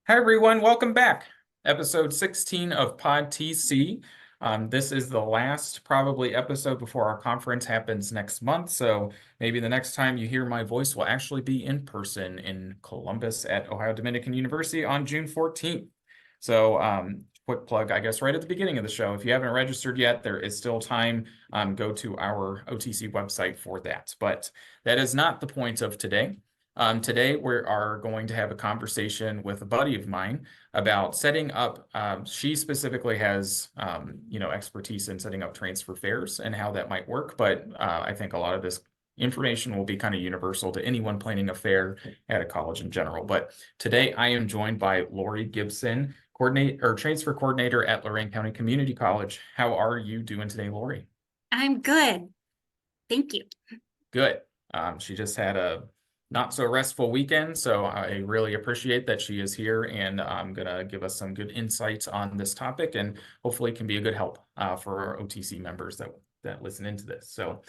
Hi, everyone. Welcome back. Episode 16 of Pod TC. This is the last probably episode before our conference happens next month. So maybe the next time you hear my voice will actually be in person in Columbus at Ohio Dominican University on June 14th. So quick plug, I guess, right at the beginning of the show. If you haven't registered yet, there is still time. Go to our OTC website for that. But that is not the point of today. Today, we are going to have a conversation with a buddy of mine about setting up. She specifically has, expertise in setting up transfer fairs and how that might work. But I think a lot of this information will be kind of universal to anyone planning a fair at a college in general. But today, I am joined by Laurie Gibson, transfer coordinator at Lorain County Community College. How are you doing today, Laurie? I'm good. Thank you. Good. She just had a not so restful weekend, so I really appreciate that she is here, and I'm gonna give us some good insights on this topic, and hopefully can be a good help for our OTC members that listen into this. So,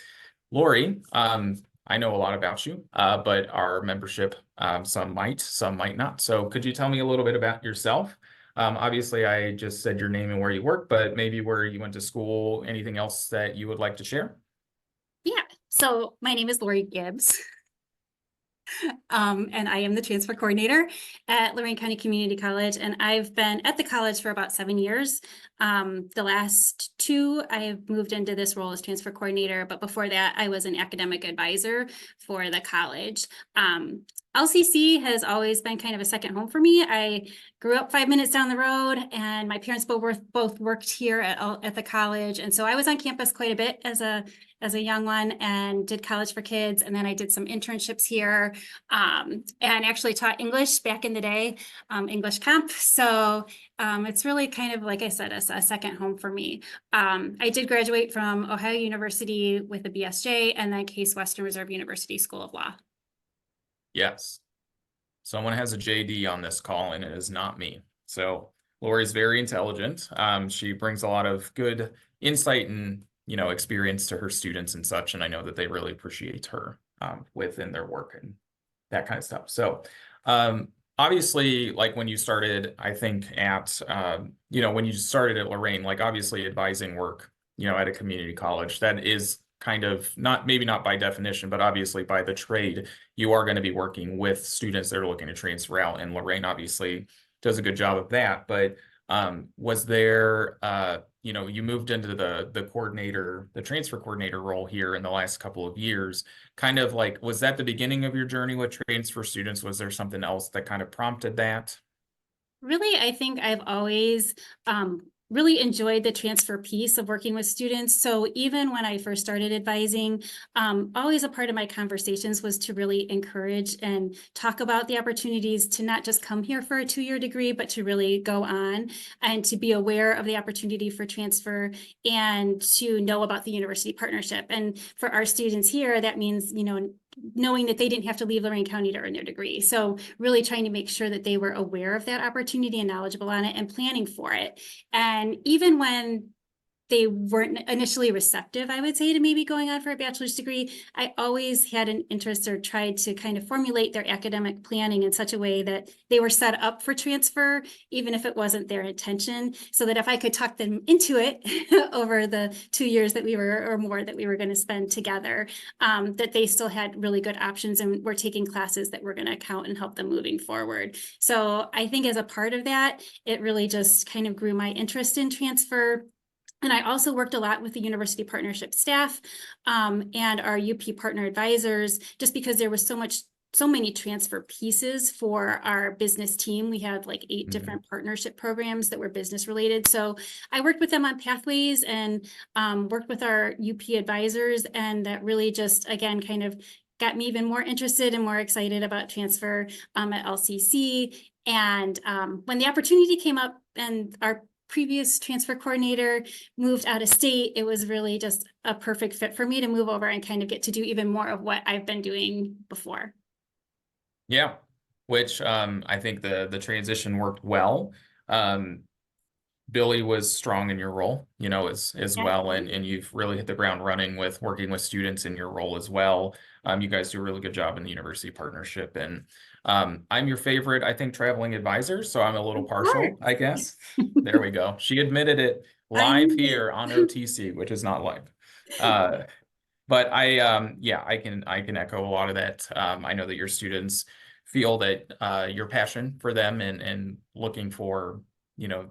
Laurie, I know a lot about you, but our membership, some might not. So, could you tell me a little bit about yourself? Obviously, I just said your name and where you work, but maybe where you went to school, anything else that you would like to share? Yeah. So my name is Laurie Gibbs, and I am the transfer coordinator at Lorain County Community College. And I've been at the college for about 7 years. The last two, I have moved into this role as transfer coordinator, but before that, I was an academic advisor for the college. LCC has always been kind of a second home for me. I grew up 5 minutes down the road, and my parents both worked here at the college. And so I was on campus quite a bit as a young one and did college for kids. And then I did some internships here and actually taught English back in the day, English comp. So it's really kind of, like I said, a second home for me. I did graduate from Ohio University with a BSJ and then Case Western Reserve University School of Law. Yes. Someone has a JD on this call, and it is not me. So Lori's very intelligent. She brings a lot of good insight and experience to her students and such, and I know that they really appreciate her within their work and that kind of stuff. So obviously, like when you started, I think at when you started at Lorain, like obviously advising work, at a community college, that is kind of not, maybe not by definition, but obviously by the trade, you are going to be working with students that are looking to transfer out, and Lorain obviously does a good job of that. But was there, you moved into the transfer coordinator role here in the last couple of years, kind of like, was that the beginning of your journey with transfer students? Was there something else that kind of prompted that? Really, I think I've always really enjoyed the transfer piece of working with students. So even when I first started advising, always a part of my conversations was to really encourage and talk about the opportunities to not just come here for a 2-year degree, but to really go on and to be aware of the opportunity for transfer and to know about the university partnership. And for our students here, that means, knowing that they didn't have to leave Lorain County to earn their degree. So really trying to make sure that they were aware of that opportunity and knowledgeable on it and planning for it. And even when they weren't initially receptive, I would say, to maybe going on for a bachelor's degree, I always had an interest or tried to kind of formulate their academic planning in such a way that they were set up for transfer, even if it wasn't their intention, so that if I could talk them into it over the 2 years that we were, or more, that we were going to spend together, that they still had really good options and were taking classes that were going to count and help them moving forward. So I think as a part of that, it really just kind of grew my interest in transfer. And I also worked a lot with the university partnership staff and our UP partner advisors, just because there was so many transfer pieces for our business team. We had like 8 different partnership programs that were business related. So I worked with them on pathways and worked with our UP advisors, and that really just, again, kind of got me even more interested and more excited about transfer at LCC. And when the opportunity came up and our previous transfer coordinator moved out of state, it was really just a perfect fit for me to move over and kind of get to do even more of what I've been doing before. Yeah, which I think the transition worked well. Um, Billy was strong in your role, as well, and Absolutely. you've really hit the ground running with working with students in your role as well. You guys do a really good job in the university partnership, and I'm your favorite, I think, traveling advisor, so I'm a little Of course. partial, I guess. There we go. She admitted it I live knew it. here on OTC, which is not live. Uh, but yeah, I can echo a lot of that. I know that your students feel that your passion for them and looking for,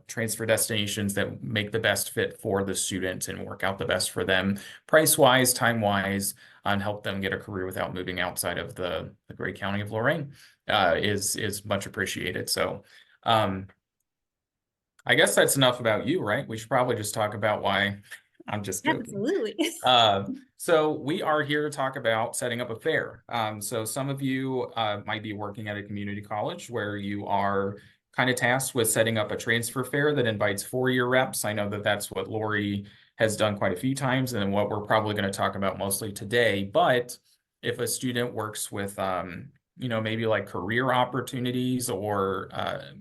transfer destinations that make the best fit for the student and work out the best for them, price wise, time wise, and help them get a career without moving outside of the great county of Lorain, is much appreciated. So I guess that's enough about you, right? We should probably just talk about why. I'm just joking. Absolutely. Uh, so we are here to talk about setting up a fair. So some of you might be working at a community college where you are kind of tasked with setting up a transfer fair that invites four-year reps. I know that that's what Laurie has done quite a few times and what we're probably going to talk about mostly today. But if a student works with, maybe like career opportunities or,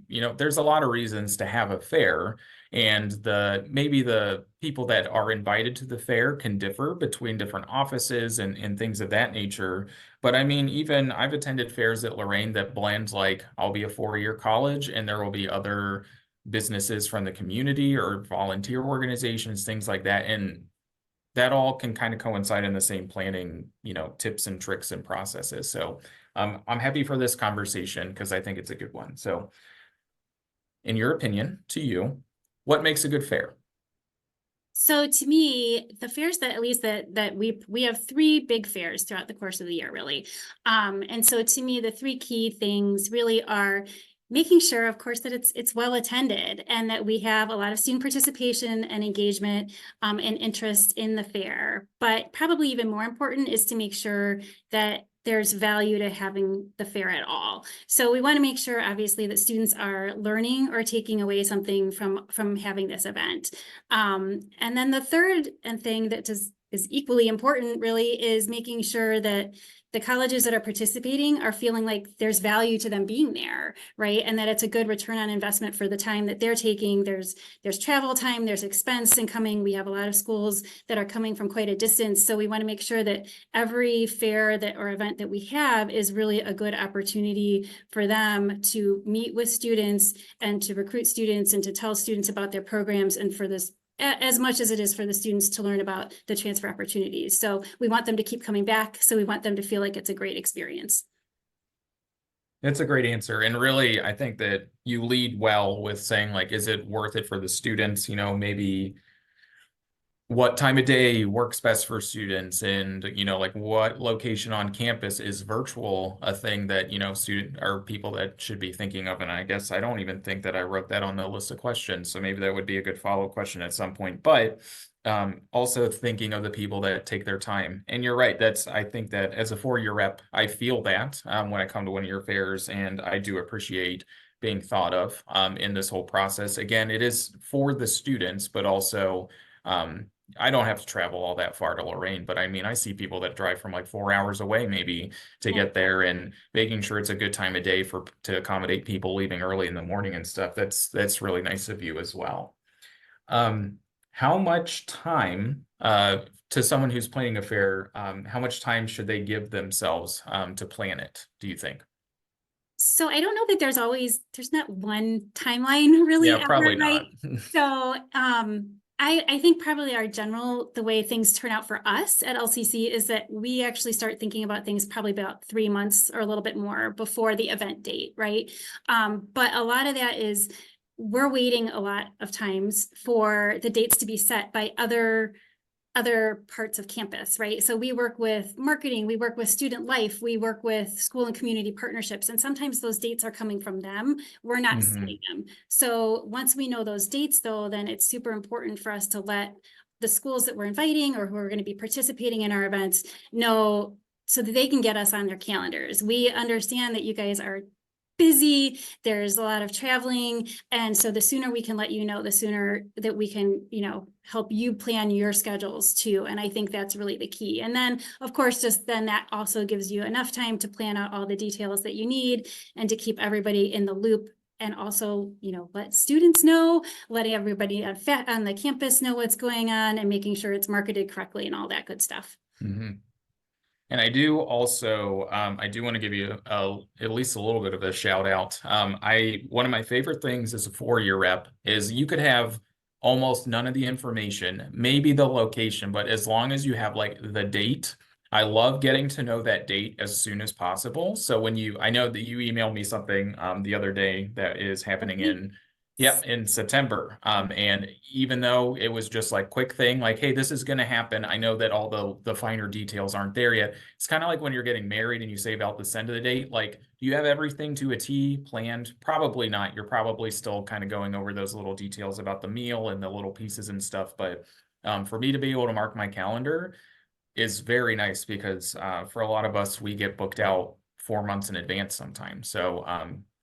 there's a lot of reasons to have a fair. And maybe the people that are invited to the fair can differ between different offices and things of that nature. But I mean, even I've attended fairs at Lorain that blend, like, I'll be a four-year college and there will be other businesses from the community or volunteer organizations, things like that. And that all can kind of coincide in the same planning, tips and tricks and processes. So I'm happy for this conversation because I think it's a good one. So in your opinion, to you, what makes a good fair? So to me, the fairs that at least that we have three big fairs throughout the course of the year, really. And so to me, the three key things really are making sure, of course, that it's well attended and that we have a lot of student participation and engagement and interest in the fair. But probably even more important is to make sure that there's value to having the fair at all. So we want to make sure, obviously, that students are learning or taking away something from having this event. And then the third thing that is equally important, really, is making sure that the colleges that are participating are feeling like there's value to them being there, right? And that it's a good return on investment for the time that they're taking. There's travel time, there's expense in coming. We have a lot of schools that are coming from quite a distance. So we want to make sure that every fair or event that we have is really a good opportunity for them to meet with students and to recruit students and to tell students about their programs, and for this, as much as it is for the students to learn about the transfer opportunities. So we want them to keep coming back. So we want them to feel like it's a great experience. It's a great answer. And really, I think that you lead well with saying, like, is it worth it for the students? Maybe what time of day works best for students, and like, what location on campus is virtual a thing that student or people that should be thinking of. And I guess I don't even think that I wrote that on the list of questions, so maybe that would be a good follow-up question at some point. But also thinking of the people that take their time. And you're right, I think that as a four-year rep, I feel that when I come to one of your fairs, and I do appreciate being thought of in this whole process. Again, it is for the students, but also I don't have to travel all that far to Lorain, but I mean, I see people that drive from like 4 hours away maybe to get there, and making sure it's a good time of day to accommodate people leaving early in the morning and stuff. That's really nice of you as well. How much time to someone who's planning a fair, how much time should they give themselves to plan it, do you think? So I don't know that there's not one timeline really Yeah, ever, probably right? not. So I think probably the way things turn out for us at LCC is that we actually start thinking about things probably about 3 months or a little bit more before the event date, right? But a lot of that is we're waiting a lot of times for the dates to be set by other parts of campus, right? So we work with marketing, we work with student life, we work with school and community partnerships, and sometimes those dates are coming from them. We're not setting them. So once we know those dates, though, then it's super important for us to let the schools that we're inviting or who are going to be participating in our events know, so that they can get us on their calendars. We understand that you guys are busy, there's a lot of traveling, and so the sooner we can let you know, the sooner that we can help you plan your schedules too. And I think that's really the key. And then of course, just then that also gives you enough time to plan out all the details that you need and to keep everybody in the loop and also, let students know, letting everybody on the campus know what's going on, and making sure it's marketed correctly and all that good stuff. Mhm. And I do also, I do want to give you at least a little bit of a shout out. One of my favorite things as a 4-year rep is you could have almost none of the information, maybe the location, but as long as you have like the date, I love getting to know that date as soon as possible. So I know that you emailed me something the other day that is happening in September. And even though it was just like quick thing, like, hey, this is going to happen. I know that all the finer details aren't there yet. It's kind of like when you're getting married and you save out the send of the date. Like, do you have everything to a T planned? Probably not. You're probably still kind of going over those little details about the meal and the little pieces and stuff. But for me to be able to mark my calendar is very nice because for a lot of us, we get booked out 4 months in advance sometimes. So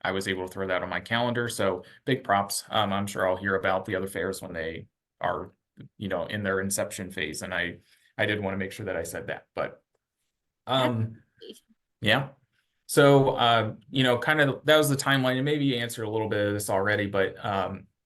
I was able to throw that on my calendar. So big props. I'm sure I'll hear about the other fairs when they are, in their inception phase. And I did want to make sure that I said that, but yeah. So, kind of that was the timeline, and maybe you answered a little bit of this already, but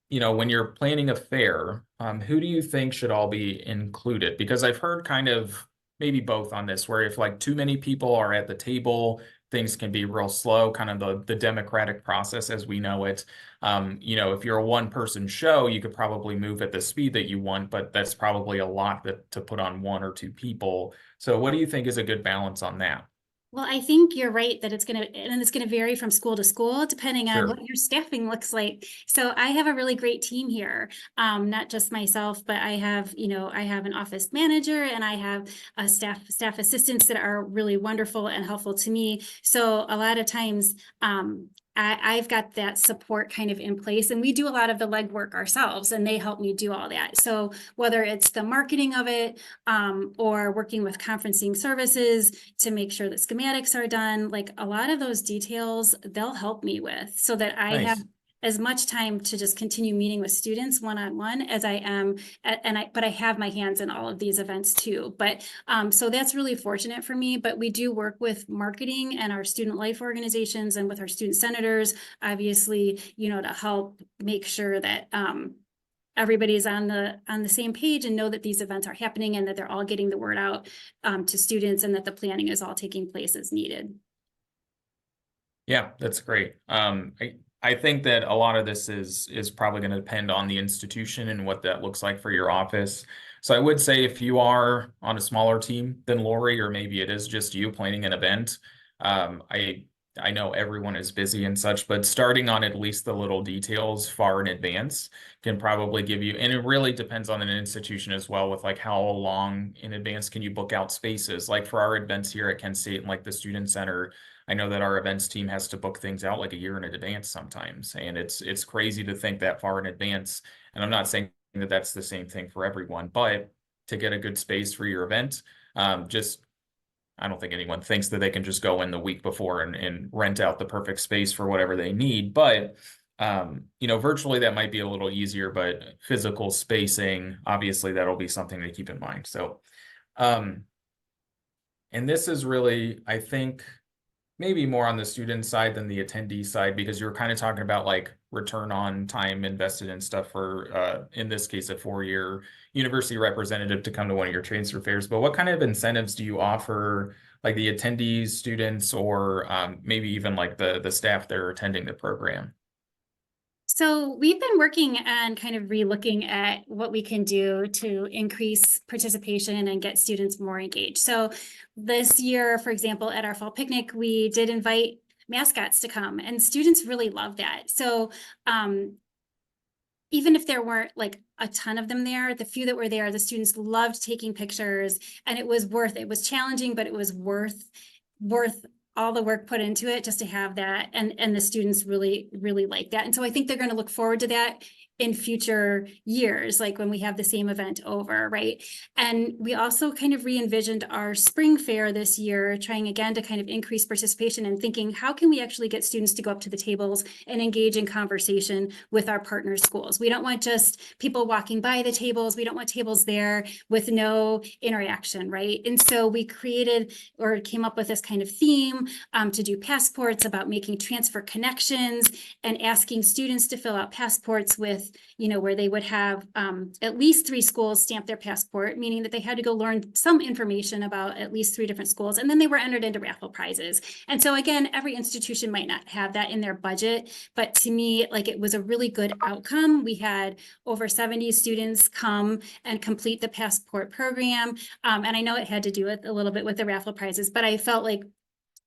when you're planning a fair, who do you think should all be included? Because I've heard kind of maybe both on this, where if like too many people are at the table, things can be real slow, kind of the democratic process as we know it. If you're a one-person show, you could probably move at the speed that you want, but that's probably a lot to put on 1 or 2 people. So what do you think is a good balance on that? Well, I think you're right that it's going to vary from school to school, depending on what Sure. your staffing looks like. So I have a really great team here, not just myself, but I have an office manager and I have staff assistants that are really wonderful and helpful to me. So a lot of times, I've got that support kind of in place, and we do a lot of the legwork ourselves, and they help me do all that. So whether it's the marketing of it, or working with conferencing services to make sure that schematics are done, like a lot of those details, they'll help me with, so that I have Nice. as much time to just continue meeting with students one-on-one as I am, but I have my hands in all of these events too. But so that's really fortunate for me. But we do work with marketing and our student life organizations and with our student senators, obviously, to help make sure that everybody's on the same page and know that these events are happening and that they're all getting the word out to students, and that the planning is all taking place as needed. Yeah, that's great. I think that a lot of this is probably going to depend on the institution and what that looks like for your office. So I would say if you are on a smaller team than Lori, or maybe it is just you planning an event, I know everyone is busy and such, but starting on at least the little details far in advance can probably give you, and it really depends on an institution as well, with like how long in advance can you book out spaces. Like for our events here at Kent State and like the Student Center, I know that our events team has to book things out like a year in advance sometimes, and it's crazy to think that far in advance. And I'm not saying that that's the same thing for everyone, but to get a good space for your event, just I don't think anyone thinks that they can just go in the week before and rent out the perfect space for whatever they need. But virtually that might be a little easier, but physical spacing, obviously that'll be something to keep in mind. So, and this is really, I think, maybe more on the student side than the attendee side, because you were kind of talking about like return on time invested in stuff for, in this case, a 4-year university representative to come to one of your transfer fairs. But what kind of incentives do you offer, like the attendees, students, or maybe even like the staff that are attending the program? So we've been working on kind of re-looking at what we can do to increase participation and get students more engaged. So this year, for example, at our fall picnic, we did invite mascots to come, and students really love that. So even if there weren't like a ton of them there, the few that were there, the students loved taking pictures, and it was challenging, but it was worth all the work put into it just to have that. And the students really, really like that. And so I think they're going to look forward to that in future years, like when we have the same event over, right? And we also kind of re-envisioned our spring fair this year, trying again to kind of increase participation and thinking, how can we actually get students to go up to the tables and engage in conversation with our partner schools? We don't want just people walking by the tables. We don't want tables there with no interaction, right? And so we created or came up with this kind of theme to do passports, about making transfer connections and asking students to fill out passports with, where they would have at least 3 schools stamp their passport, meaning that they had to go learn some information about at least 3 different schools, and then they were entered into raffle prizes. And so again, every institution might not have that in their budget, but to me, like, it was a really good outcome. We had over 70 students come and complete the passport program. And I know it had to do with a little bit with the raffle prizes, but I felt like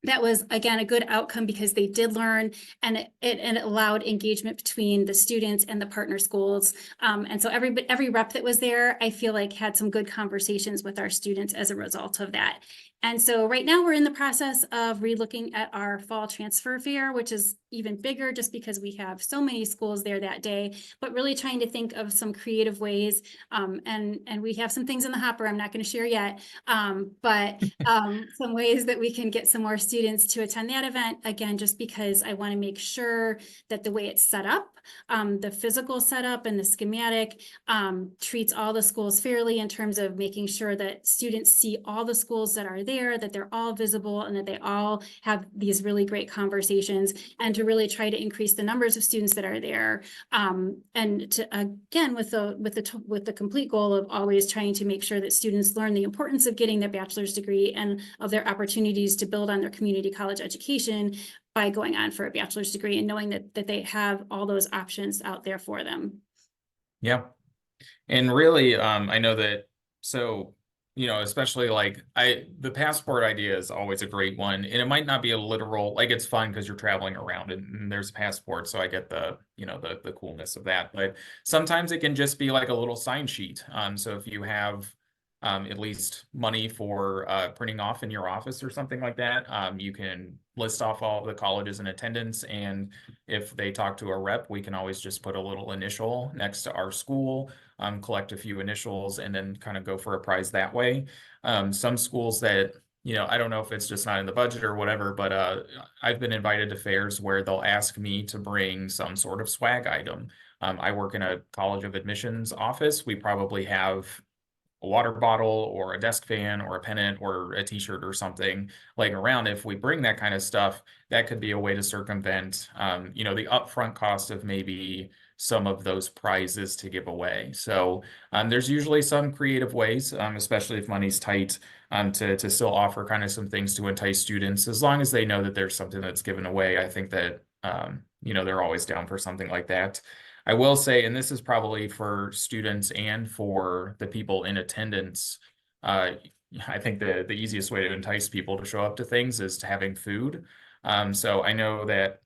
that was, again, a good outcome because they did learn, and it allowed engagement between the students and the partner schools. And so every rep that was there, I feel like, had some good conversations with our students as a result of that. And so right now we're in the process of relooking at our fall transfer fair, which is even bigger just because we have so many schools there that day, but really trying to think of some creative ways. And we have some things in the hopper I'm not going to share yet, but some ways that we can get some more students to attend that event. Again, just because I want to make sure that the way it's set up, the physical setup and the schematic treats all the schools fairly in terms of making sure that students see all the schools that are there, that they're all visible, and that they all have these really great conversations, and to really try to increase the numbers of students that are there. And to, again, with the complete goal of always trying to make sure that students learn the importance of getting their bachelor's degree and of their opportunities to build on their community college education by going on for a bachelor's degree, and knowing that they have all those options out there for them. Yeah. And really, I know that, so, especially like the passport idea is always a great one, and it might not be a literal, like, it's fun because you're traveling around and there's a passport. So I get the, the coolness of that, but sometimes it can just be like a little sign sheet. So if you have at least money for printing off in your office or something like that, you can list off all the colleges in attendance, and if they talk to a rep, we can always just put a little initial next to our school, collect a few initials, and then kind of go for a prize that way. Some schools that, I don't know if it's just not in the budget or whatever, but I've been invited to fairs where they'll ask me to bring some sort of swag item. I work in a college of admissions office. We probably have a water bottle or a desk fan or a pennant or a t-shirt or something laying around. If we bring that kind of stuff, that could be a way to circumvent, the upfront cost of maybe some of those prizes to give away. So there's usually some creative ways, especially if money's tight, to still offer kind of some things to entice students, as long as they know that there's something that's given away. I think that, they're always down for something like that. I will say, and this is probably for students and for the people in attendance, I think the easiest way to entice people to show up to things is to having food. So I know that,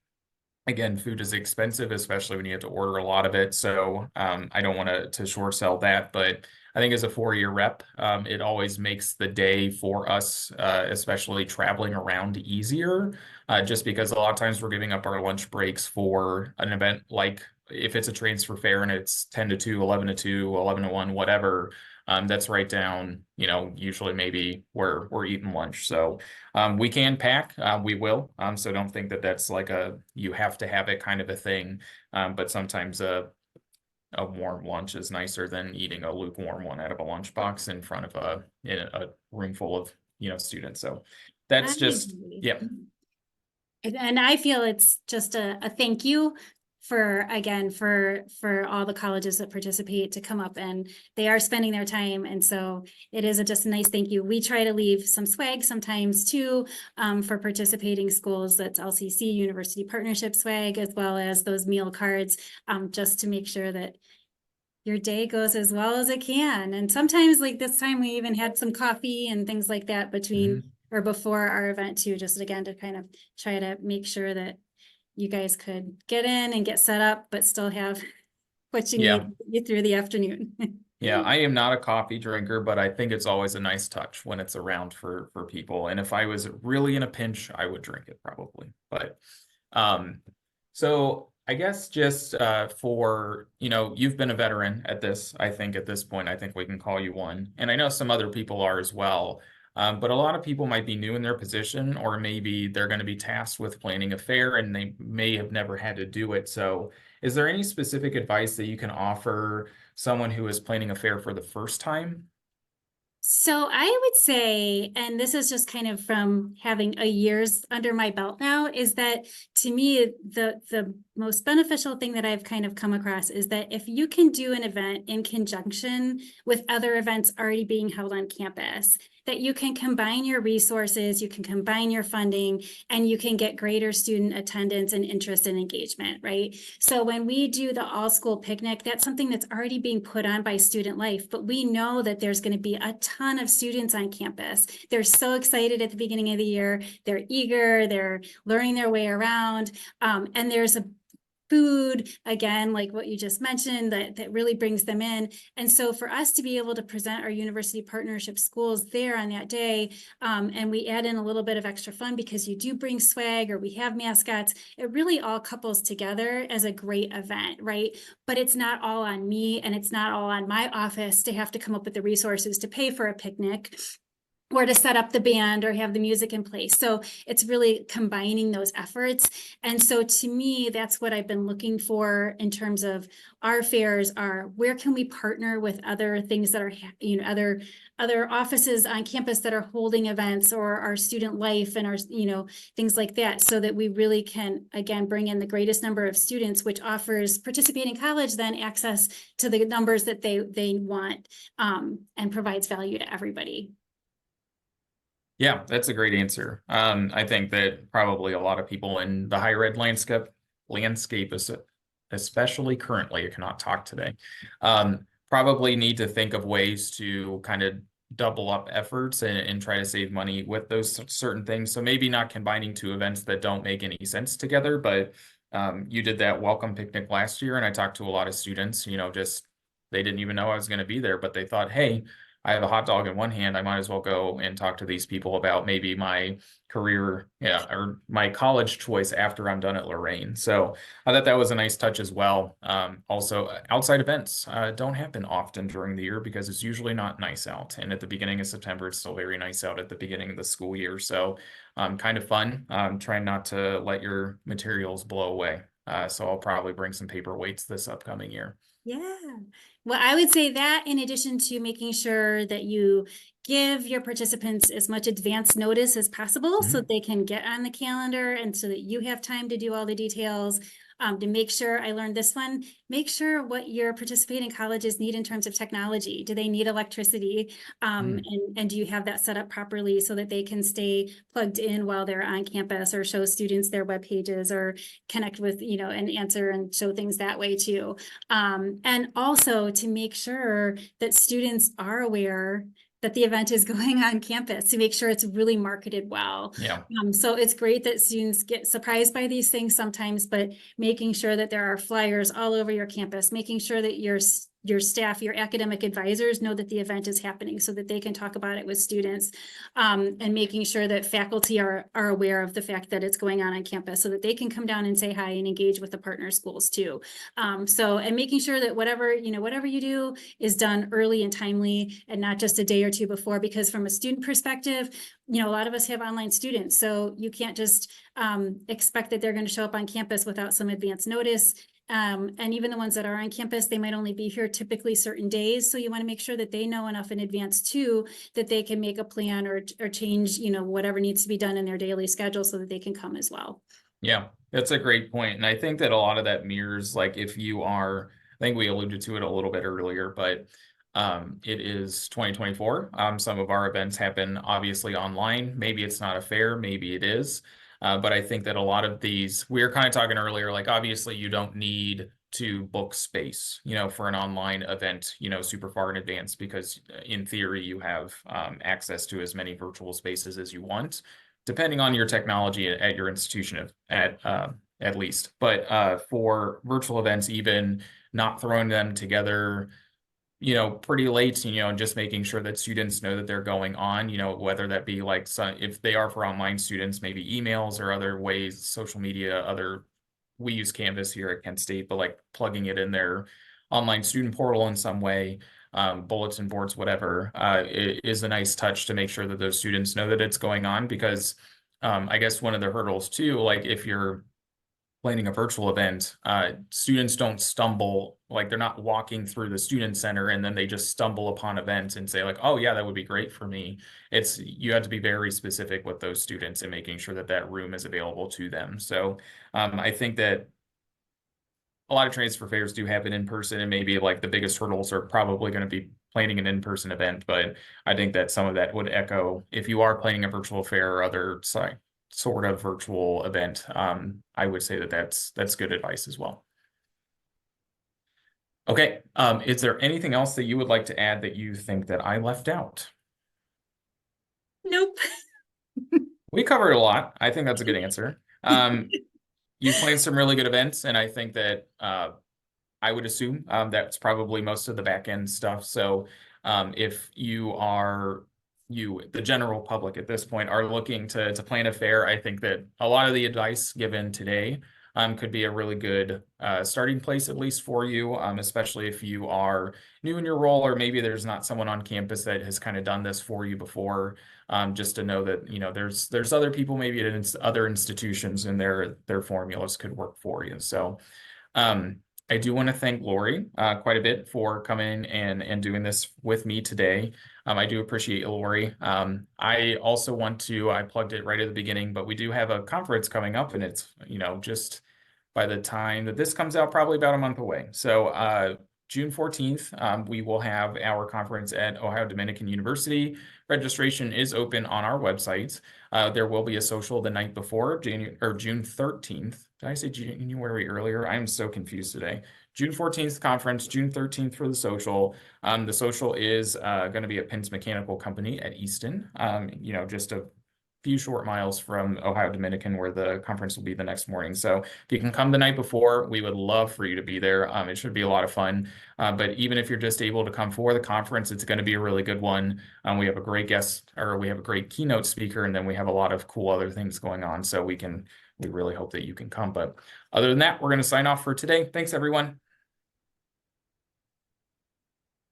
again, food is expensive, especially when you have to order a lot of it. So I don't want to short sell that, but I think as a 4-year rep, it always makes the day for us, especially traveling around, easier, just because a lot of times we're giving up our lunch breaks for an event like, if it's a transfer fair and it's 10 to 2, 11 to 2, 11 to 1, whatever, that's right down, usually maybe we're eating lunch. So we can pack, we will. So don't think that that's like you have to have it kind of a thing. But sometimes a warm lunch is nicer than eating a lukewarm one out of a lunchbox in front of a room full of, students. So that's just, yeah. And I feel it's just a thank you for all the colleges that participate to come up, and they are spending their time. And so it is just a nice thank you. We try to leave some swag sometimes too, for participating schools. That's LCC University Partnership swag, as well as those meal cards, just to make sure that your day goes as well as it can. And sometimes, like this time, we even had some coffee and things like that between or before our event too, just again to kind of try to make sure that you guys could get in and get set up, but still have what you need to get through the afternoon. Yeah, I am not a coffee drinker, but I think it's always a nice touch when it's around for people. And if I was really in a pinch, I would drink it probably. But so I guess just for, you've been a veteran at this, I think at this point, I think we can call you one. And I know some other people are as well. But a lot of people might be new in their position, or maybe they're going to be tasked with planning a fair and they may have never had to do it. So is there any specific advice that you can offer someone who is planning a fair for the first time? So I would say, and this is just kind of from having a years under my belt now, is that to me, the most beneficial thing that I've kind of come across is that if you can do an event in conjunction with other events already being held on campus, that you can combine your resources, you can combine your funding, and you can get greater student attendance and interest and engagement, right? So when we do the all-school picnic, that's something that's already being put on by Student Life, but we know that there's going to be a ton of students on campus. They're so excited at the beginning of the year. They're eager, they're learning their way around, and there's a food, again, like what you just mentioned, that really brings them in. And so for us to be able to present our university partnership schools there on that day, and we add in a little bit of extra fun because you do bring swag or we have mascots, it really all couples together as a great event, right? But it's not all on me and it's not all on my office to have to come up with the resources to pay for a picnic or to set up the band or have the music in place. So it's really combining those efforts. And so to me, that's what I've been looking for in terms of our fairs are, where can we partner with other things that are, other offices on campus that are holding events, or our Student Life and our, things like that, so that we really can, again, bring in the greatest number of students, which offers participating college then access to the numbers that they want, and provides value to everybody. Yeah, that's a great answer. I think that probably a lot of people in the higher ed landscape is especially currently, I cannot talk today, probably need to think of ways to kind of double up efforts and try to save money with those certain things. So maybe not combining two events that don't make any sense together, but you did that welcome picnic last year, and I talked to a lot of students, just they didn't even know I was going to be there, but they thought, hey, I have a hot dog in one hand. I might as well go and talk to these people about maybe my career, or my college choice after I'm done at Lorain. So I thought that was a nice touch as well. Also, outside events don't happen often during the year because it's usually not nice out. And at the beginning of September, it's still very nice out at the beginning of the school year. So kind of fun. Trying not to let your materials blow away. So I'll probably bring some paperweights this upcoming year. Yeah. Well, I would say that in addition to making sure that you give your participants as much advance notice as possible so that they can get on the calendar and so that you have time to do all the details, to make sure, I learned this one, make sure what your participating colleges need in terms of technology. Do they need electricity? And do you have that set up properly so that they can stay plugged in while they're on campus, or show students their web pages, or connect with, and answer and show things that way too. And also to make sure that students are aware that the event is going on campus, to make sure it's really marketed well. Yeah. So it's great that students get surprised by these things sometimes, but making sure that there are flyers all over your campus, making sure that your staff, your academic advisors know that the event is happening so that they can talk about it with students, and making sure that faculty are aware of the fact that it's going on campus so that they can come down and say hi and engage with the partner schools too. And making sure that whatever you do is done early and timely and not just a day or two before, because from a student perspective, a lot of us have online students, so you can't just expect that they're going to show up on campus without some advance notice. And even the ones that are on campus, they might only be here typically certain days. So you want to make sure that they know enough in advance too, that they can make a plan or change, whatever needs to be done in their daily schedule so that they can come as well. Yeah, that's a great point. And I think that a lot of that mirrors, like if you are, I think we alluded to it a little bit earlier, but it is 2024. Some of our events happen obviously online. Maybe it's not a fair, maybe it is. But I think that a lot of these, we were kind of talking earlier, like obviously you don't need to book space, for an online event, super far in advance, because in theory you have access to as many virtual spaces as you want, depending on your technology at your institution at least. But for virtual events, even not throwing them together pretty late, and just making sure that students know that they're going on, whether that be like if they are for online students, maybe emails or other ways, social media, other we use Canvas here at Kent State, but like plugging it in their online student portal in some way, bulletin boards, whatever, is a nice touch to make sure that those students know that it's going on, because I guess one of the hurdles too, like if you're planning a virtual event, students don't stumble, like they're not walking through the student center and then they just stumble upon events and say like, oh yeah, that would be great for me. You have to be very specific with those students and making sure that that room is available to them. So I think that a lot of transfer fairs do happen in person, and maybe like the biggest hurdles are probably going to be planning an in-person event. But I think that some of that would echo if you are planning a virtual fair or other sort of virtual event. I would say that that's good advice as well. Okay, is there anything else that you would like to add that you think that I left out? Nope. We covered a lot. I think that's a good answer. You planned some really good events, and I think that I would assume that's probably most of the back end stuff. So if the general public at this point are looking to plan a fair, I think that a lot of the advice given today could be a really good starting place, at least for you, especially if you are new in your role, or maybe there's not someone on campus that has kind of done this for you before, just to know that, there's other people maybe at other institutions, and their formulas could work for you. So I do want to thank Laurie quite a bit for coming and doing this with me today. I do appreciate Laurie. I also I plugged it right at the beginning, but we do have a conference coming up, and it's, just by the time that this comes out, probably about a month away. So June 14th, we will have our conference at Ohio Dominican University. Registration is open on our website. There will be a social the night before, June 13th. Did I say January earlier? I'm so confused today. June 14th conference, June 13th for the social. The social is going to be at Penn's Mechanical Company at Easton, just a few short miles from Ohio Dominican, where the conference will be the next morning. So if you can come the night before, we would love for you to be there. It should be a lot of fun. But even if you're just able to come for the conference, it's going to be a really good one. We have a great we have a great keynote speaker, and then we have a lot of cool other things going on. So we really hope that you can come. But other than that, we're going to sign off for today. Thanks, everyone.